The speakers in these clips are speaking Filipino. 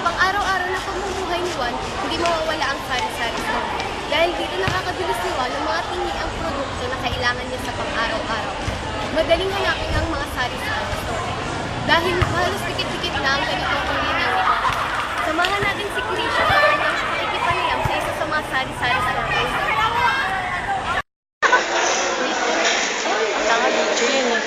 pang-araw-araw na pamumuhay ni Juan, hindi mawawala ang sari-sari store. Dahil dito nakakabilis ni Juan ng mga tingi ang produkto na kailangan niya sa pang-araw-araw. Madaling hanapin ang mga sari-sari store. Dahil halos dikit-dikit na ang ganitong uri ng negosyo. Samahan natin si Krisha sa kanyang pakikipanayam sa isa sa mga sari-sari store. Tanga video yun eh.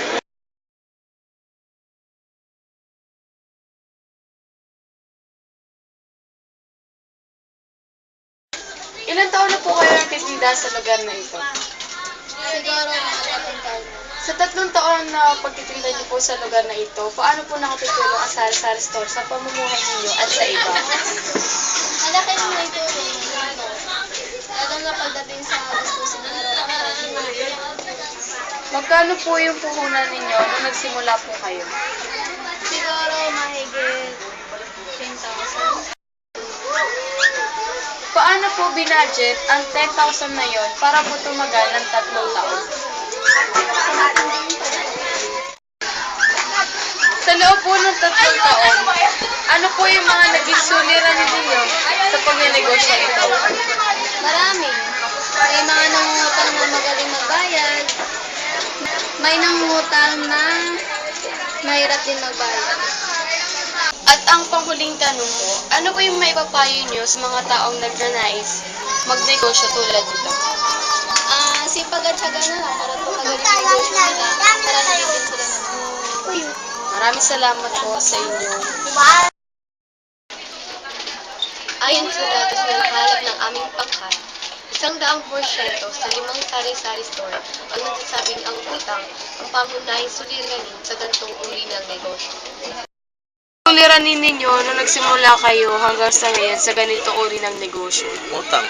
Ilan taon na po kayo nagtitinda sa lugar na ito? Siguro mga 3 taon. Sa 3 taon na pagtitinda niyo po sa lugar na ito, paano po nakatutulong ang sari-sari store sa pamumuhay ninyo at sa iba? Malaki naman ito rin. Lalo na pagdating sa gustusin na araw-araw. Magkano po yung puhunan ninyo nung nagsimula po kayo? Siguro mahigit 10,000. Paano po binudget ang 10,000 na yon para po tumagal ng 3 taon? Sa loob po ng 3 taon, ano po yung mga naging suliranin ninyo sa pagnenegosyo ito? Marami. May mga nangungutang na magaling magbayad. May nangungutang na mahirap din magbayad. At ang panghuling tanong po, ano po yung maipapayo nyo sa mga taong nagnanais magnegosyo tulad nito? Sipag at syaga na lang para tumagal yung negosyo nila. Para nagiging sila naman. Maraming salamat po sa inyo. Ayon sa datos na nakalap ng aming pangkat, 100% sa 5 sari-sari store ang nagsasabing ang utang ang pangunahing suliranin sa ganitong uri ng negosyo. Suliranin ninyo nung nagsimula kayo hanggang sa ngayon sa ganito uri ng negosyo? Utang.